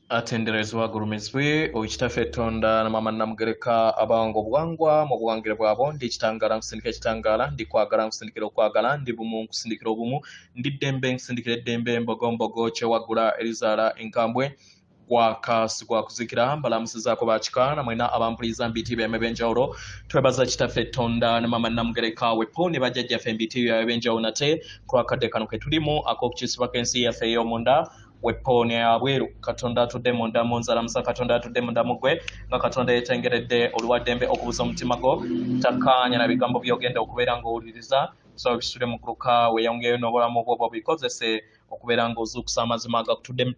atenderezwa gurumizwe oikitafe tonda na mama namugereka abango bwangwa mu bwangire bwabo ndi kitangala nsindikira kitangala ndi kwagala nsindikira okwagala ndi bumu nsindikira obumu ndi dembe nsindikira dembe mbogombogo kye wagula elizara enkambwe gwakasi gwakuzikira mbalamusizaako bakikana mwena abampuliza mbiti byame benjawulo twebaza kitafe tonda na mama namugereka wepo ne bajjajjaffe mbiti byabwe benjawulo nate twakadde kano ke tulimu ak'okukisibwa k'ensi yaffe ey'omunda wepoone abweru katonda atudde munda mu nzalamusa katonda atudde munda mugwe nga katonda yetengeredde oluwaddembe okubuza omutima gwo takkaanya na bigambo byogenda okubeera ng'owuliriza so bisule mu kuluka weeyongeyo n'obulamu bwo bikozese okubeera ng'ozuukusa amazima agakutuddemu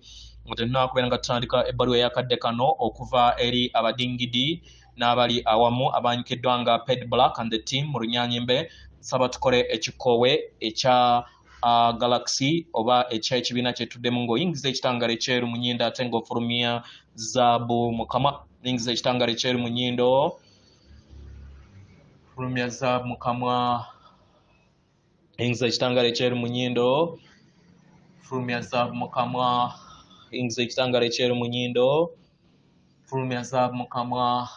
otennakubeera nga tutandika ebbaluwa eyakadde kano okuva eri abadingidi n'abali awamu abanyikiddwa nga Ped Black and the team mu Runyaanyimbe saba tukole ekikoowe ekya Galaxy oba ekibiina kyetuddemu ng'oyingiza ekitangala ekyeru mu nnyindo ate ng'ofulumya zaabu mukama yingiza ekitangala ekyeru mu nnyindo fulumya zaabu mukamwa yingiza ekitangala ekyeru mu nnyindo fulumya zaabu mukamwa yingiza ekitangala ekyeru mu nnyindo fulumya zaabu mukamwa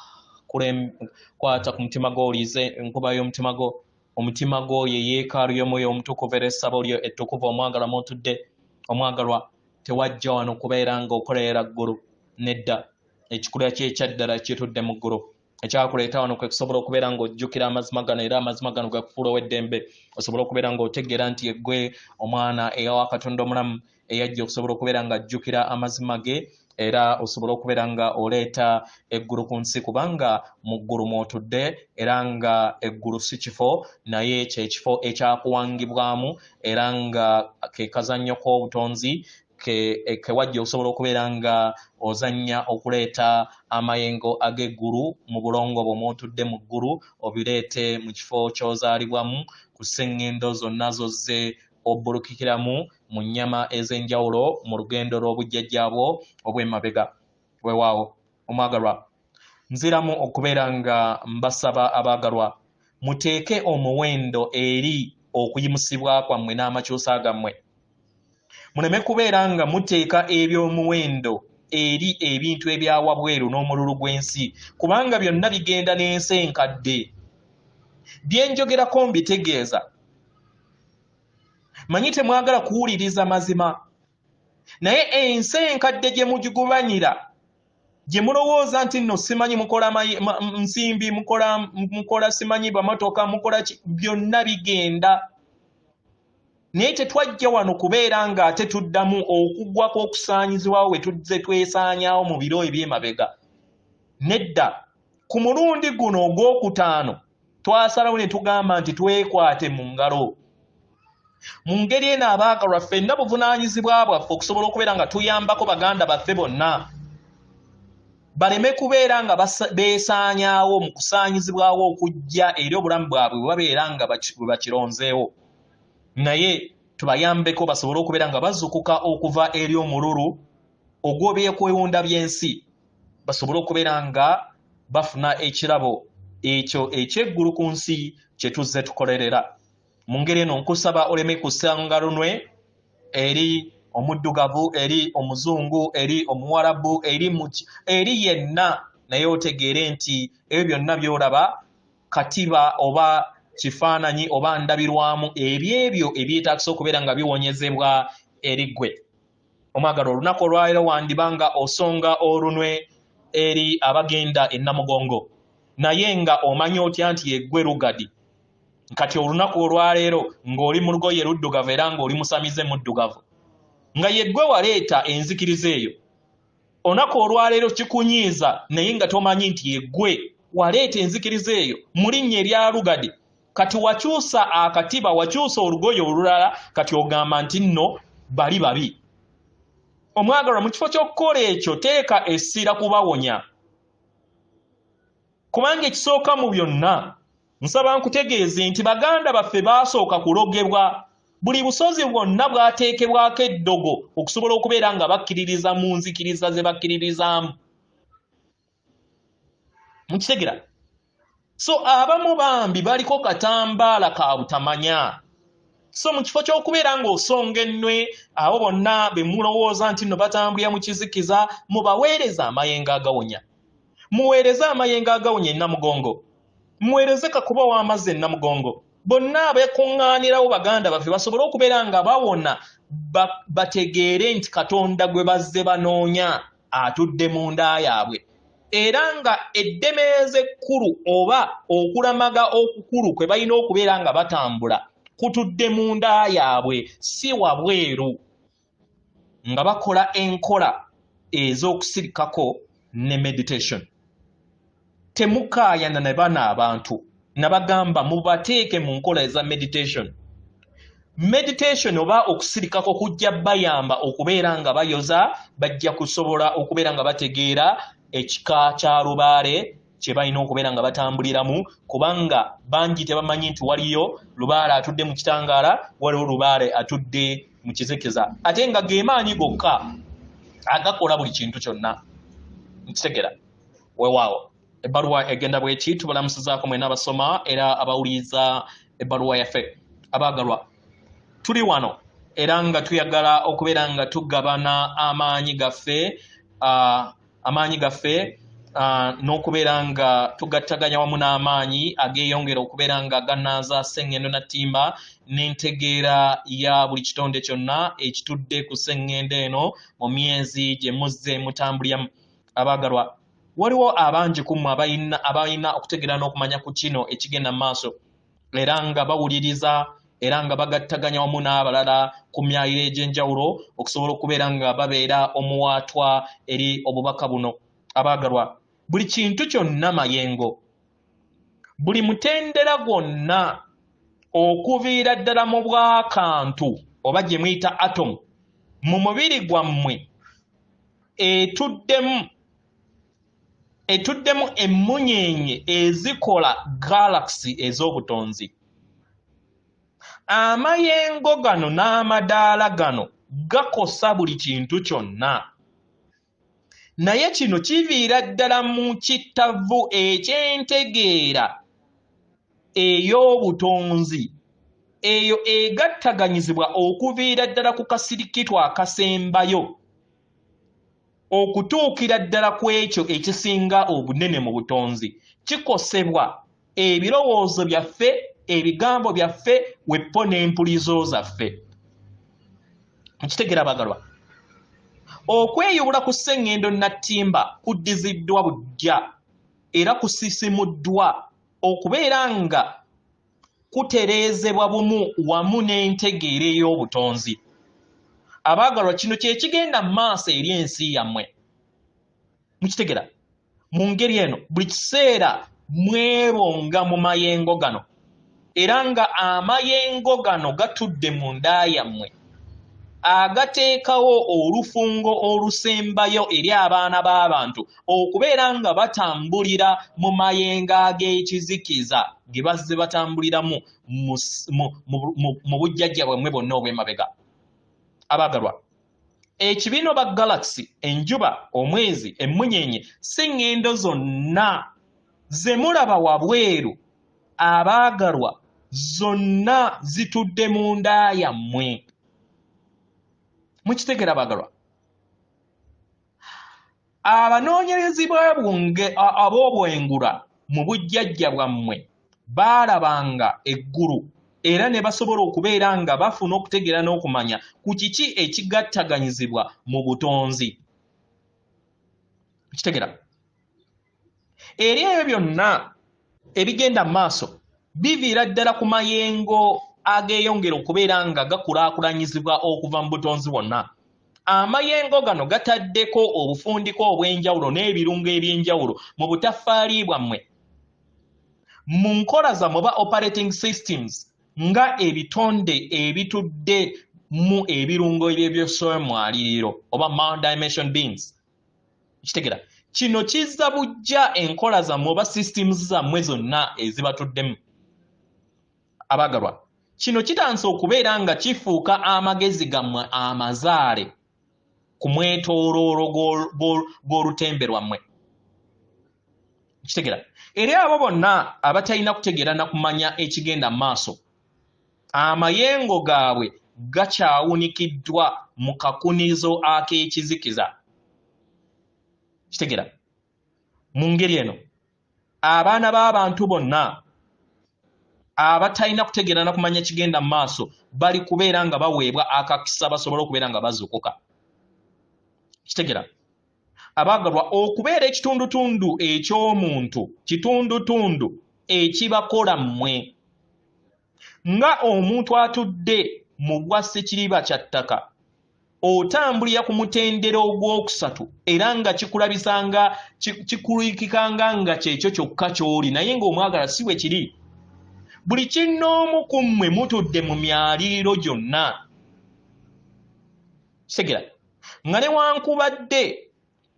kwata ku mutima gw'olize enkuba y'omutima gwo omutima gwo ye yeekaalu y'omwoyo omutukuvu era essabo lyo ettukuvu omwagala mwotudde omwagalwa tewajja wano kubeera ng'okolera ggulu nedda ekikulya kyekyaddala kitudde mu ggulu ekyakuleeta wano kwe kusobola okubeera ng'ojjukira amazima gano era amazima gano gakufuula ow'eddembe osobola okubeera ng'otegeera nti eggwe omwana eyawa katonda omulamu eyajja okusobola okubeera ng'ajjukira amazima ge era osobola okubeera nga oleeta eggulu ku nsi kubanga mu ggulu mwotudde era nga eggulu si kifo naye kyekifo ekyakuwangibwamu era nga ke kazannyo k'obutonzi kewajja okusobola okubeera nga ozannya okuleeta amayengo ag'eggulu mu bulongo bwe mwotudde mu ggulu obireete mu kifo ky'ozaalibwamu ku sseŋŋendo zonna zozze obbulukikiramu mu nnyama ez'enjawulo mu lugendo lw'obujjajjaabwo obw'emabega weewaawo omwagalwa nziramu okubeera nga mbasaba abaagalwa muteeke omuwendo eri okuyimusibwa kwammwe n'amakyusa gammwe muleme kubeera nga muteeka eby'omuwendo eri ebintu ebyawabweru n'omululu gw'ensi kubanga byonna bigenda n'ensi enkadde byenjogerako mbitegeeza manyi temwagala kuwuliriza mazima naye ensi enkadde gye mugigubanyira gye mulowooza nti nno simanyi mukola nsimbi mukola simanyi bamotoka mukola byonna bigenda naye tetwajja wano kubeera ng'ate tuddamu okugwa kw'okusaanyizibwawo we tuzze twesaanyaawo mu biro eby'emabega nedda ku mulundi guno ogwokutaano twasalawo ne tugamba nti twekwate mu ngalo mu ngeri eno abaagalwa ffenna buvunaanyizibwa bwaffe okusobola okubeera nga tuyambako baganda baffe bonna baleme kubeera nga beesaanyaawo mu kusaanyizibwawo okujja eri obulamu bwabwe bwe babeera nga bwe bakironzeewo naye tubayambeko basobole okubeera nga bazukuka okuva eri omululu ogw'ebyokwewunda by'ensi basobole okubeera nga bafuna ekirabo ekyo ekyeggulu ku nsi kye tuzze tukolerera mu ngeri eno nkusaba oleme kusanga lunwe eri omuddugavu eri omuzungu eri omuwarabu eri yenna naye otegeere nti ebyo byonna by'olaba katiba oba kifaananyi oba ndabirwamu ebyebyo ebyetaagisa okubeera nga biwonyezebwa eri ggwe omwagala olunaku olwaleero wandibanga osonga olunwe eri abagenda e Namugongo naye nga omanya otya nti yeggwe Lugadi kati olunaku olwaleero ng'oli mu lugoye luddugavu era ng'oli musamize muddugavu nga yeggwe waleeta enzikiriza eyo olunaku olwaleero kikunyiiza naye nga tomanyi nti yeggwe waleeta enzikiriza eyo mu linnya erya Lugadi kati wakyusa akatiba wakyusa olugoye olulala kati ogamba nti nno bali babi omwagalwa mu kifo ky'okukola ekyo teeka essira kubawonya kubanga ekisooka mu byonna nsaba nkutegeeze nti baganda baffe baasooka kulogebwa buli busozi bwonna bwateekebwako eddogo okusobola okubeera nga bakkiririza mu nzikiriza ze bakkiririzaamu mukitegera so abamu bambi baliko katambaala ka butamanya so mu kifo ky'okubeera ng'osonga ennwe abo bonna be mulowooza nti nno batambulira mu kizikiza mubaweereza amayengo agawonya. Muweereze amayengo agawonya e Namugongo. Muweereze Kakuba w'amazzi e Namugongo. Bonna abeekuŋŋaanirawo baganda baffe basobole okubeera nga bawona bategeere nti Katonda gwe bazze banoonya atudde mu nda yaabwe. Era nga eddemeeze ekkulu oba okulamaga okukulu kwe balina okubeera nga batambula kutudde mu nda yaabwe si wabweru, nga bakola enkola ez'okusirikako ne meditation. Temukaayana ne bana abantu nabagamba mubateeke mu nkola eza meditation. Meditation oba okusirikako kujja bayamba okubeera nga bayoza, bajja kusobola okubeera nga bategeera ekika kya lubaale kye balina okubeera nga batambuliramu, kubanga bangi tebamanyi nti waliyo lubaale atudde mu kitangaala, waliwo lubaale atudde mu kizikiza, ate nga ge maanyi gokka agakola buli kintu kyonna. Nkitegera weewaawo ebbaluwa egenda bweki. Tubalamusizaako mwena abasoma era abawuliriza ebbaluwa yaffe. Abaagalwa, tuli wano era nga tuyagala okubeera nga tugabana amaanyi gaffe n'okubeera nga tugattaganya wamu n'amaanyi ageeyongera okubeera nga ganaaza sseŋŋendo na ttimba n'entegeera ya buli kitonde kyonna ekitudde ku sseŋŋendo eno mu myezi gye muzze mutambuliramu. Abaagalwa, waliwo abangi ku mmwe abalina okutegeera n'okumanya ku kino ekigenda mu maaso era nga bawuliriza era nga bagattaganya wamu n'abalala ku myaliro egy'enjawulo okusobola okubeera nga babeera omuwaatwa eri obubaka buno. Abaagalwa, buli kintu kyonna mayengo, buli mutendera gwonna okuviira ddala mu bwakantu oba gye muyita atom mu mubiri gwammwe etuddemu emmunyeenye ezikola galaxy ez'obutonzi. Amayengo gano n'amadaala gano gakosa buli kintu kyonna, naye kino kiviira ddala mu kittavu eky'entegeera ey'obutonzi eyo egattaganyizibwa okuviira ddala ku kasirikitwa akasembayo okutuukira ddala ku ekyo ekisinga obunene mu butonzi. Kikosebwa ebirowoozo byaffe, ebigambo byaffe, weppo n'empulizo zaffe. Nkitegera abaagalwa, okweyubula ku sseŋŋendo nattimba kuddiziddwa buggya era kusisimuddwa okubeera nga kutereezebwa bumu wamu n'entegeera ey'obutonzi. Abaagalwa, kino kye kigenda mu maaso eri ensi yammwe. Mukitegera? Mu ngeri eno buli kiseera mwebonga mu mayengo gano era nga amayengo gano gatudde mu nda yammwe agateekawo olufungo olusembayo eri abaana b'abantu okubeera nga batambulira mu mayengo ag'ekizikiza ge bazze batambuliramu mu bujjajja bwammwe bwonna obw'emabega. Abaagalwa, ekibino ba galaxy, enjuba, omwezi, emmunyeenye, sseŋŋendo zonna ze mulaba wabweru, abaagalwa, zonna zitudde mu nda yammwe. Mukitegera abaagalwa? Abanoonyerezi ab'obwengula mu bujjajja bwammwe baalabanga eggulu era ne basobola okubeera nga bafuna okutegeera n'okumanya ku kiki ekigattaganyizibwa mu butonzi. Kitegera? Eri ebyo byonna ebigenda mu maaso biviira ddala ku mayengo ageeyongera okubeera nga gakulaakulanyizibwa okuva mu butonzi bwonna. Amayengo gano gataddeko obufundiko obw'enjawulo n'ebirungo eby'enjawulo mu butaffaali bwammwe, mu nkola zammwe oba operating systems, nga ebitonde ebitudde mu ebirungo eby'ebyesomwaliriro oba multi-dimension beings. Kitegera? Kino kizza bujja enkola zammwe oba systems zammwe zonna ezibatuddemu. Abaagalwa, kino kitandise okubeera nga kifuuka amagezi gammwe amazaale ku mwetooloolo gw'olutembe lwammwe. Kitegera? Eri abo bonna abatalina kutegeera na kumanya ekigenda mu maaso, amayengo gaabwe gakyawunikiddwa mu kakunizo ak'ekizikiza. Kitegera mu ngeri eno abaana b'abantu bonna abatalina kutegeera na kumanya kigenda mu maaso bali kubeera nga baweebwa akakisa basobole okubeera nga bazuukuka. Kitegera abaagalwa okubeera ekitundutundu eky'omuntu kitundutundu ekibakola mmwe nga omuntu atudde mu bwa Ssekiriba kya ttaka otambulira ku mutendera ogwokusatu era nga kikulabisanga kikulikikanga nga kyekyo kyokka ky'oli naye ng'omwagala si bwe kiri. Buli kinnoomu ku mmwe mutudde mu myaliriro gyonna. Kitegera nga newankubadde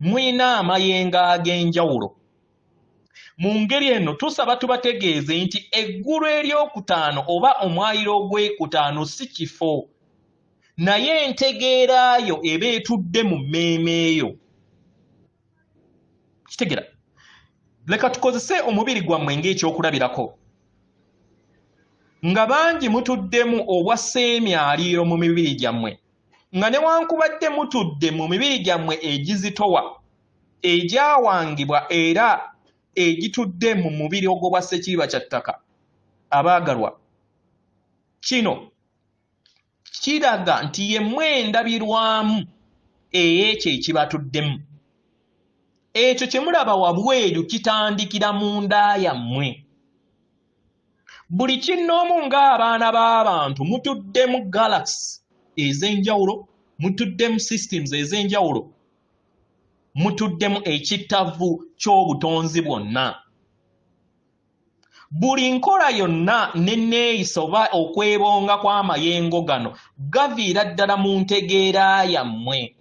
mulina amayengo ag'enjawulo. Mu ngeri eno tusaba tubategeeze nti eggulu eryokutaano oba omwaliro ogwekutaano si kifo naye entegeerayo eba etudde mu mmeeme eyo. Kitegera leka tukozese omubiri gwammwe ng'ekyokulabirako. Nga bangi mutuddemu obwassa emyaliriro mu mibiri gyammwe nga newankubadde mutudde mu mibiri gyammwe egizitowa egyawangibwa era egitudde mu mubiri ogwo bwa Ssekiriba kya ttaka. Abaagalwa kino kiraga nti yemmwe endabirwamu ey'ekyo ekibatuddemu. Ekyo kye mulaba wabweru kitandikira mu nda yammwe. Buli kinnoomu ng'abaana b'abantu mutuddemu galaxy ez'enjawulo, mutuddemu systems ez'enjawulo, mutuddemu ekittavu ky'obutonzi bwonna. Buli nkola yonna n'enneeyisa oba okwebonga kw'amayengo gano gaviira ddala mu ntegeera yammwe.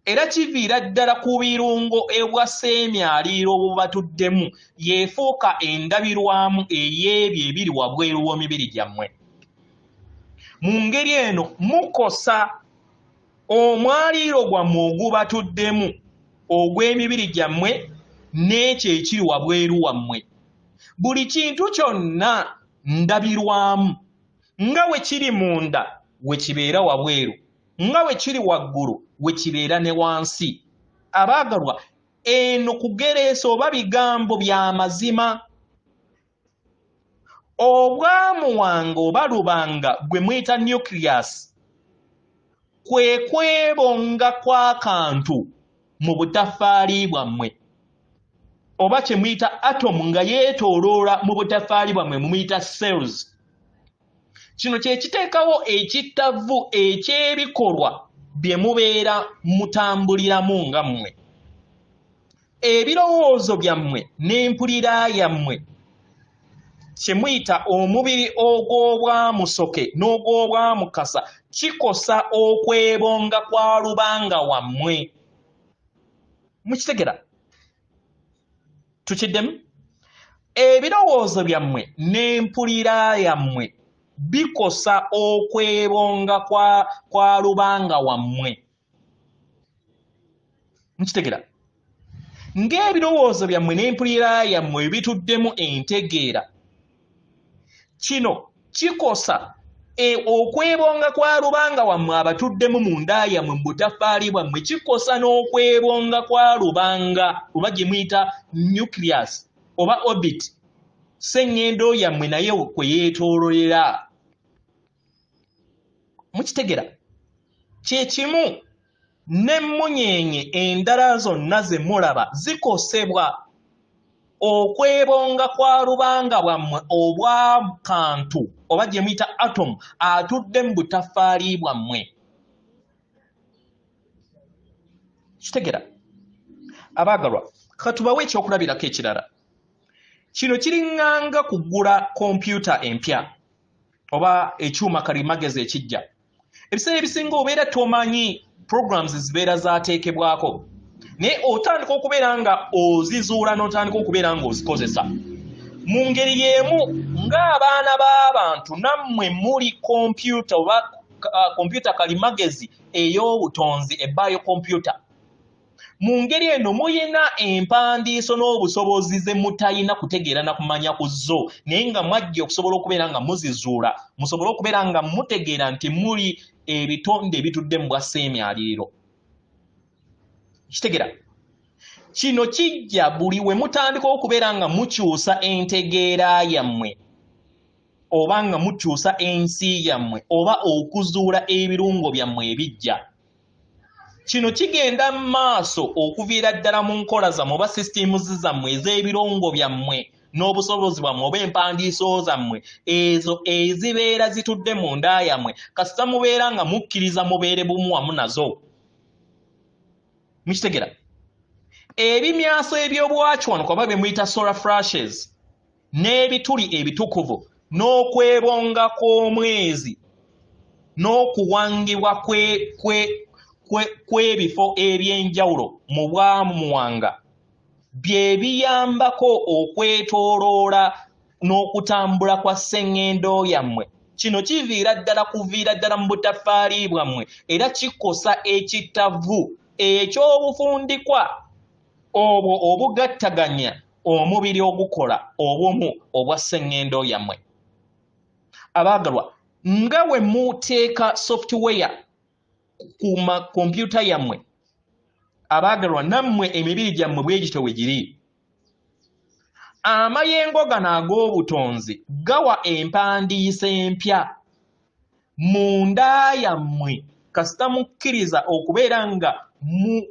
Era kiviira ddala ku birungo ebwassa emyaliriro bubatuddemu yeefuuka endabirwamu ey'ebyo ebiri wabweru w'emibiri gyammwe. Mu ngeri eno mukosa omwaliro gwammwe ogubatuddemu ogw'emibiri gyammwe n'ekyo ekiri wabweru wammwe. Buli kintu kyonna ndabirwamu nga we kiri munda we kibeera wabweru, nga we kiri waggulu we kibeera ne wansi. Abaagalwa eno kugereesa oba bigambo bya mazima. Obwamu wange oba lubanga gwe muyita nucleus kwe kwebonga kw'akantu mu butafaali bwammwe oba kye muyita atom nga yeetooloola mu butafaali bwammwe mumuyita cells. Kino kye kiteekawo ekittavu eky'ebikolwa bye mubeera mutambuliramu nga mmwe. Ebirowoozo byammwe n'empulira yammwe kye muyita omubiri ogw'obwamusoke n'ogw'obwamukasa kikosa okwebonga kwa lubanga wammwe. Mukitegera? Tukiddemu? Ebirowoozo byammwe n'empulira yammwe bikosa okwebonga kwa lubanga wammwe. Mukitegera? Ng'ebirowoozo byammwe n'empulira yammwe bituddemu entegeera, kino kikosa okwebonga kwa lubanga wammwe abatuddemu mu nda yammwe mu butafaali bwammwe kikosa n'okwebonga kwa lubanga oba gye muyita nucleus oba orbit sseŋŋendo yammwe naye kwe yeetoololera. Mukitegera? Kye kimu n'emmunyeenye endala zonna ze mulaba zikosebwa okwebonga kwa lubanga bwammwe obwa kantu oba gye muyita atom atudde mu butafaali bwammwe. Kitegera? Abaagalwa katubawe ekyokulabirako ekirala. Kino kiriŋŋanga kugula kompyuta empya oba ekyuma kalimagezi ekijja. Ebiseera ebisinga obeera tomanyi programs zibeera zaateekebwako naye otandika okubeera nga ozizuula n'otandika okubeera nga ozikozesa. Mu ngeri y'emu ng'abaana b'abantu nammwe muli kompyuta oba kompyuta kalimagezi ey'obutonzi ebbayo kompyuta. mu ngeri eno muyina empandiiso n'obusobozi ze mutayina kutegeera na kumanya ku zo naye nga mwajja okusobola okubeera nga muzizuula musobole okubeera nga mutegeera nti muli ebitonde ebitudde mu bwassa emyaliriro. Kitegeera kino kijja buli we mutandika okubeera nga mukyusa entegeera yammwe oba nga mukyusa ensi yammwe oba okuzuula ebirungo byammwe ebijja. Kino kigenda mu maaso okuviira ddala mu nkola zammwe oba systems zammwe ez'ebirongo byammwe n'obusobozi bwammwe oba empandiiso zammwe ezo ezibeera zitudde mu nda yammwe kasita mubeera nga mukkiriza mubeere bumu wamu nazo. Mukitegeera ebimyaso eby'obwakiwanuka oba bye muyita solar flashes n'ebituli ebitukuvu n'okwebonga kw'omwezi n'okuwangibwa kw'ebifo eby'enjawulo mu bwamuwanga bye biyambako okwetooloola n'okutambula kwa sseŋŋendo yammwe. Kino kuviira ddala mu butaffaali bwammwe era kikosa ekittavu eky'obufundikwa obwo obugattaganya omubiri ogukola obumu obwa sseŋŋendo yammwe. Abaagalwa, nga bwe muteeka software ku kompyuta yammwe, abaagalwa nammwe emibiri gyammwe bwe gityo we giri. Amayengo gano ag'obutonzi gawa empandiisa empya mu nda yammwe kasita mukkiriza okubeera nga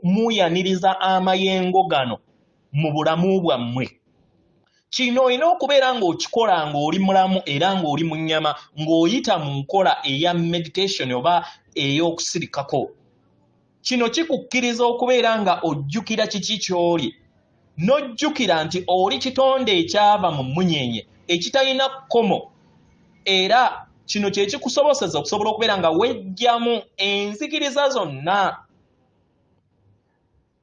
muyaniriza amayengo gano mu bulamu bwammwe. Kino olina okubeera ng'okikola ng'oli mulamu era ng'oli mu nnyama ng'oyita mu nkola eya meditation oba ey'okusirikako. Kino kikukkiriza okubeera nga ojjukira kiki ky'oli n'ojjukira nti oli kitonde ekyava mu munyeenye ekitalina kkomo era kino kye kikusoboseza okusobola okubeera nga wejjamu enzikiriza zonna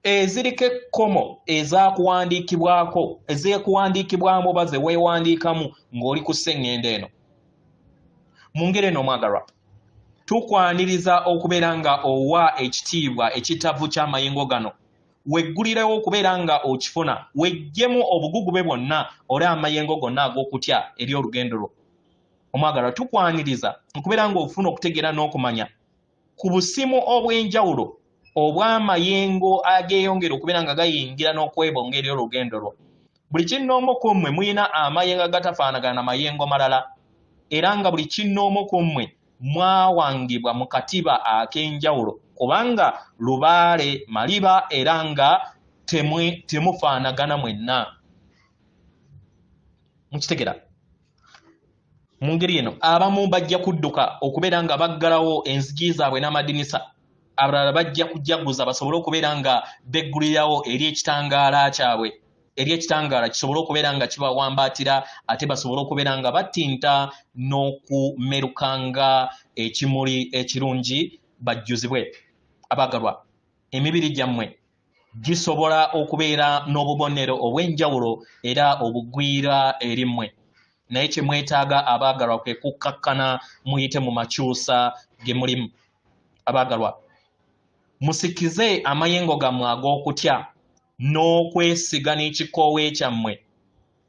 eziriko ekkomo ez'ekuwandiikibwamu oba ze weewandiikamu ng'oli ku sseŋŋendo eno. Mu ngeri eno omwagalwa, tukwaniriza okubeera nga owa ekitiibwa ekitavu ky'amayengo gano weggulirawo okubeera nga okifuna weggyemu obugugube bwonna oli amayengo gonna ag'okutya eri olugendo lwo. Omwagalwa, tukwaniriza okubeera nga ofuna okutegeera n'okumanya ku busimu obw'enjawulo obw'amayengo ageeyongera okubeera nga gayingira n'okwebonga eri olugendo lwo. Buli kinnoomu ku mmwe muyina amayengo agatafaanagana na mayengo malala era nga buli kinnoomu ku mmwe mwawangibwa mu katiba ak'enjawulo kubanga lubaale maliba era nga temufaanagana mwenna. Mukitegeera mu ngeri eno abamu bajja kudduka okubeera nga baggalawo enzigi zaabwe n'amadinisa, abalala bajja kujaguza basobole okubeera nga beggulirawo eri ekitangaala kyabwe eri ekitangaala kisobole okubeera nga kibawambaatira ate basobole okubeera nga battinta n'okumerukanga ekimuli ekirungi bajjuzibwe. Abaagalwa, emibiri gyammwe gisobola okubeera n'obubonero obw'enjawulo era obugwira eri mmwe naye kye mwetaaga abaagalwa kwe kukkakkana muyite mu makyusa ge mulimu. Abaagalwa, musikize amayengo gammwe ag'okutya n'okwesiga n'ekikoowe kyammwe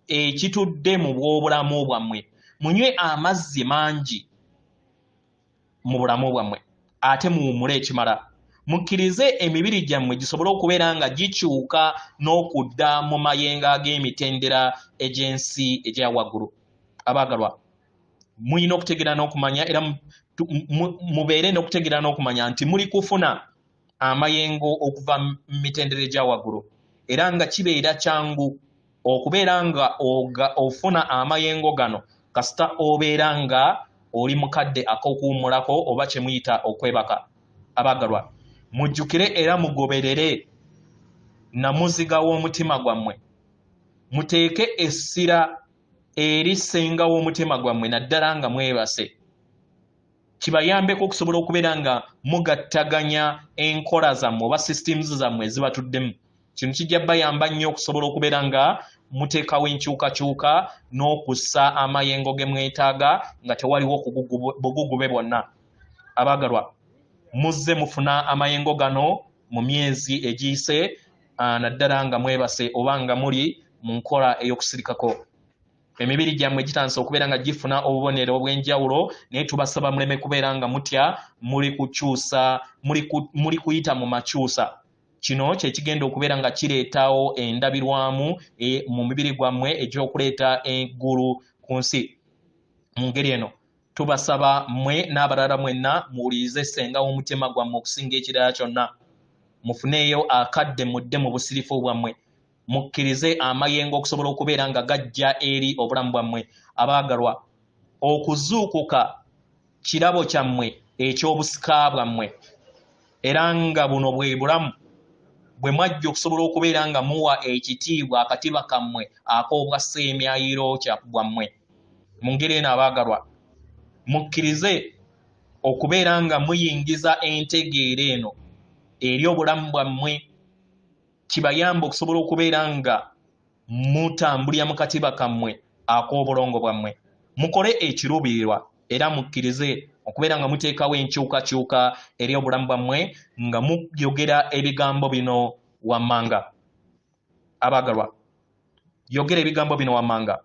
ekitudde mu bw'obulamu bwammwe. Munywe amazzi mangi mu bulamu bwammwe ate muwummule ekimala. Mukkirize emibiri gyammwe gisobole okubeera nga gikyuka n'okudda mu mayengo ag'emitendera egy'ensi egya waggulu. Abaagalwa, muyina okutegeera n'okumanya era mubeere n'okutegeera n'okumanya nti muli kufuna amayengo okuva mu mitendera egya waggulu era nga kibeera kyangu okubeera nga ofuna amayengo gano kasita obeera nga oli mukadde ak'okuwummulako oba kye muyita okwebaka. Abaagalwa, mujjukire era mugoberere namuziga w'omutima gwammwe. Muteeke essira eri ssenga w'omutima gwammwe naddala nga mwebase. Kibayambeko okusobola okubeera nga mugattaganya enkola zammwe oba systems zammwe ezibatuddemu. Kino kijja bayamba nnyo okusobola okubeera nga muteekawo enkyukakyuka n'okussa amayengo ge mwetaaga nga tewaliwo bugugube bwonna. Abaagalwa, muzze mufuna amayengo gano mu myezi egiyise naddala nga mwebase oba nga muli mu nkola ey'okusirikako. Emibiri gyammwe gitandise okubeera nga gifuna obubonero obw'enjawulo, naye tubasaba muleme kubeera nga mutya muli kuyita mu makyusa. Kino kye kigenda okubeera nga kireetawo endabirwamu mu mibiri gwammwe egy'okuleeta eggulu ku nsi. Mu ngeri eno tubasaba mmwe n'abalala mwenna muwulirize ssenga w'omutima gwammwe okusinga ekirala kyonna. Mufuneeyo akadde mudde mu busirifu bwammwe. Mukkirize amayengo okusobola okubeera nga gajja eri obulamu bwammwe. Abaagalwa, okuzuukuka kirabo kyammwe eky'obusika bwammwe, era nga buno bwe bulamu bwe mwajja okusobola okubeera nga muwa ekitiibwa akatiba kammwe ak'obwasseemyayiro gwammwe. Mu ngeri eno abaagalwa, mukkirize okubeera nga muyingiza entegeera eno eri obulamu bwammwe, kibayamba okusobola okubeera nga mutambulira mu katiba kammwe ak'obulongo bwammwe. Mukole ekiruubirirwa era mukkirize okubeera nga muteekawo enkyukakyuka eri obulamu bwammwe nga muyogera ebigambo bino wammanga. Abaagalwa, yogera ebigambo bino wammanga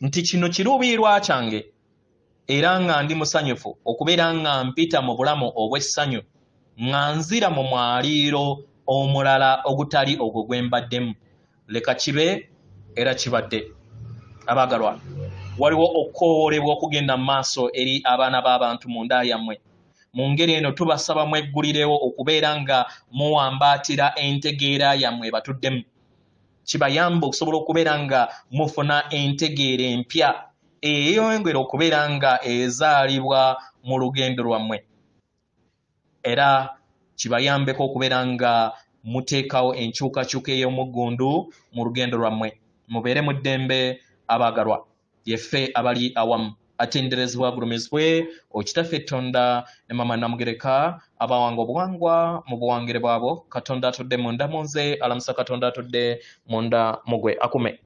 nti kino kiruubirirwa kyange era nga ndi musanyufu okubeera nga mpita mu bulamu obw'essanyu nga nzira mu mwaliiro omulala ogutali ogwo gwe mbaddemu. Leka kibe era kibadde. Abaagalwa, waliwo okukoowolebwa okugenda mu maaso eri abaana b'abantu mu nda yammwe. Mu ngeri eno tubasaba mweggulirewo okubeera nga muwambaatira entegeera yammwe batuddemu. Kibayamba okusobola okubeera nga mufuna entegeera empya eyeyongera okubeera nga ezaalibwa mu lugendo lwammwe, era kibayambeko okubeera nga muteekawo enkyukakyuka ey'omuggundu mu lugendo lwammwe. Mubeere mu ddembe abaagalwa. Yeffe abali awamu atenderezebwa agulumizibwe okitaffe Tonda ne Mama Namugereka abawanga obuwangwa mu buwangire bwabo. Katonda atudde munda mu nze, alamusa Katonda atudde munda mu gwe akume.